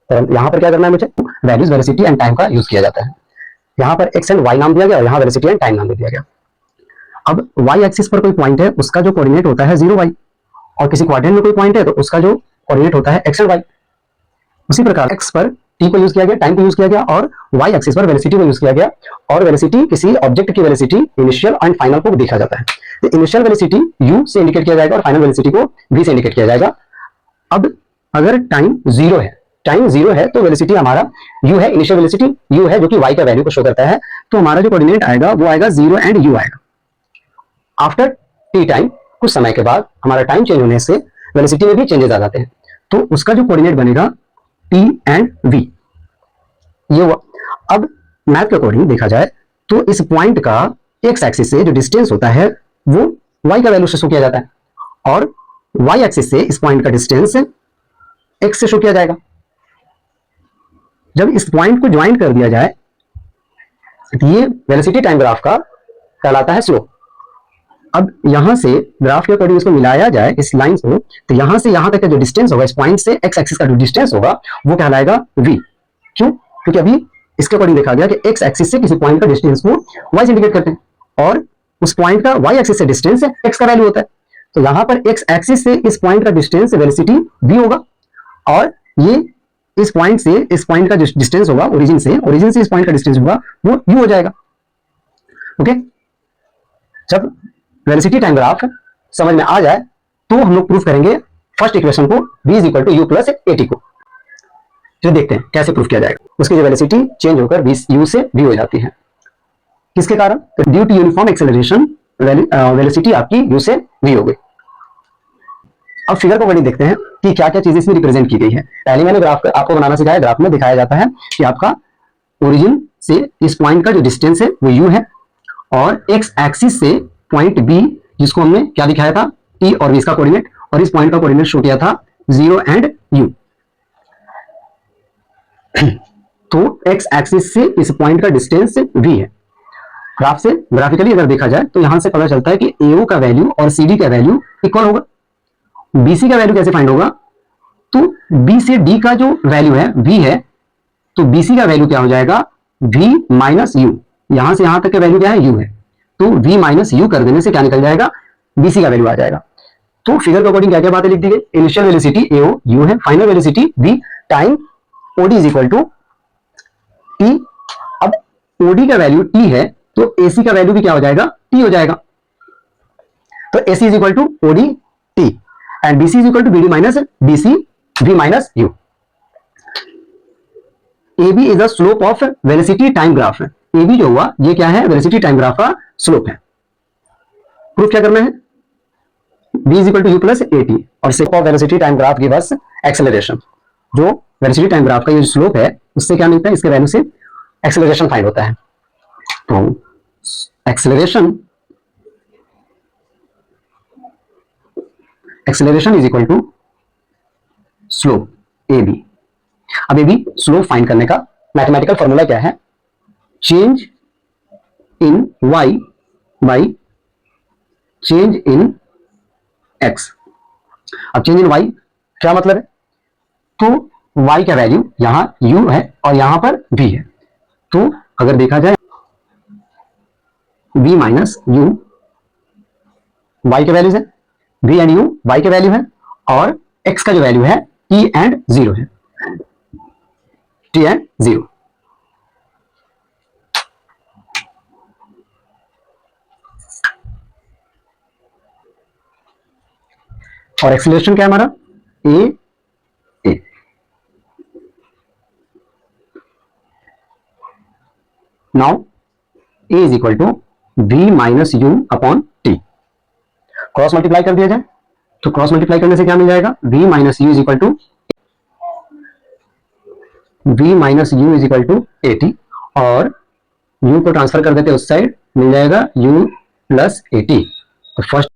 तो यहाँ पर क्या करना है मुझे, वैल्यूज वेलोसिटी एंड टाइम का यूज किया जाता है। यहाँ पर एक्स एंड वाई नाम दिया गया और यहाँ वेलोसिटी एंड टाइम नाम दे दिया गया। अब वाई एक्सिस पर कोई पॉइंट है, उसका जो कोऑर्डिनेट होता है 0y, और किसी क्वाड्रेंट में कोई पॉइंट है तो उसका जो कोऑर्डिनेट होता है एक्स एंड वाई। उसी प्रकार एक्स पर टी को यूज किया गया, टाइम को यूज किया गया, और वाई एक्सिस पर वेलोसिटी को यूज किया गया। और वेलोसिटी किसी ऑब्जेक्ट की वेलोसिटी इनिशियल एंड फाइनल को देखा जाता है। तो इनिशियल वेलोसिटी u से इंडिकेट किया जाएगा और फाइनल वेलोसिटी को v से इंडिकेट किया जाएगा। अब अगर टाइम 0 है तो वेलोसिटी हमारा u है, इनिशियल वेलोसिटी u है जो कि y का वैल्यू को शो करता है। तो हमारा जो कोऑर्डिनेट आएगा वो आएगा 0 एंड u आएगा। आफ्टर टी टाइम, कुछ समय के बाद हमारा टाइम चेंज होने से वेलोसिटी में भी चेंजेस आ जाते हैं, तो उसका जो कोऑर्डिनेट बनेगा t एंड v, ये हुआ। अब मैथ के अकॉर्डिंग देखा जाए तो इस पॉइंट का x एक्सिस से जो डिस्टेंस होता है वो y का वैल्यू से शो किया जाता है, और y एक्सिस से इस पॉइंट का डिस्टेंस x से शो किया जाएगा। जब इस पॉइंट को ज्वाइन कर दिया जाए तो ये वेलोसिटी टाइम ग्राफ का कहलाता है स्लोप। अब यहां से ग्राफ के अकॉर्डिंग इसको मिलाया जाए इस लाइन को, तो यहां से यहां तक का जो डिस्टेंस होगा इस पॉइंट से x एक्सिस का जो डिस्टेंस होगा वो कहलाएगा v। क्यों? क्योंकि अभी इसके अकॉर्डिंग देखा गया कि x एक्सिस से किसी पॉइंट का डिस्टेंस को y से इंडिकेट करते हैं, और उस पॉइंट का y एक्सिस से डिस्टेंस x का वैल्यू होता है। तो यहां पर x एक्सिस से इस पॉइंट का डिस्टेंस वेलोसिटी v होगा, और ये इस पॉइंट से इस पॉइंट का डिस्टेंस होगा ओरिजिन से इस पॉइंट का डिस्टेंस होगा वो u हो जाएगा। ओके, जब वेलोसिटी टाइम ग्राफ समझ में आ जाए तो हम लोग प्रूफ करेंगे फर्स्ट इक्वेशन को v = u + at को। तो देखते हैं कैसे प्रूफ किया जाएगा। उसकी जो वेलोसिटी चेंज होकर u से v हो जाती है, किसके कारण? तो due to uniform acceleration velocity आपकी u से v हो गई। अब फिगर को बड़ी देखते हैं कि क्या क्या चीजें इसमें रिप्रेजेंट की गई है। पहले मैंने ग्राफ आपको बनाना सिखाया। ग्राफ में दिखाया जाता है कि आपका ओरिजिन से इस पॉइंट का जो डिस्टेंस है वो u है, और x एक्सिस से पॉइंट b जिसको हमने क्या दिखाया था t और v इसका कोऑर्डिनेट, और इस पॉइंट का कोऑर्डिनेट शो किया था 0 एंड u। तो x एक्सिस से इस पॉइंट का डिस्टेंस v है। ग्राफ से ग्राफिकली अगर देखा जाए तो यहां से पता चलता है कि AO का वैल्यू और CD का वैल्यू इक्वल होगा। BC का वैल्यू कैसे फाइंड होगा? तो B से D का जो वैल्यू है V है, तो BC का वैल्यू क्या हो जाएगा? V - u। यहां से यहां तक का वैल्यू क्या है? u है, तो v - u कर देने से क्या निकल जाएगा? BC का वैल्यू आ जाएगा। तो फिगर के अकॉर्डिंग क्या क्या बातें लिख दी गई? इनिशियल वेलोसिटी AO u है, final velocity v, time OD = t। अब OD का वैल्यू t है तो AC का वैल्यू भी क्या हो जाएगा? t हो जाएगा। तो AC = OD t and BC = BD - BC v - u। AB is the slope of velocity time graph. AB जो हुआ ये क्या है? वेलोसिटी टाइम ग्राफ का स्लोप है। प्रूफ क्या करना है? v = u + at, और slope of velocity time graph give us acceleration. जो वेलोसिटी टाइम ग्राफ का ये स्लोप है उससे क्या मिलता है? इसके वैल्यू से एक्सेलरेशन फाइंड होता है। तो acceleration is equal to slope AB। अब AB स्लोप फाइंड करने का मैथमेटिकल फॉर्मूला क्या है? Change in y by change in x। अब चेंज इन y क्या मतलब है? तो y का वैल्यू यहां u है और यहां पर v है, तो अगर देखा जाए v - u y के वैल्यूज है, v एंड u y के वैल्यू है, और x का जो वैल्यू है t एंड 0 है, t एंड 0। और एक्सीलरेशन क्या है हमारा? a now a is equal to v - u upon t। Cross multiply कर दिया जाए तो क्रॉस मल्टीप्लाई करने से क्या मिल जाएगा? v - u is equal to at, और u को ट्रांसफर कर देते उस साइड, मिल जाएगा u + at। तो फर्स्ट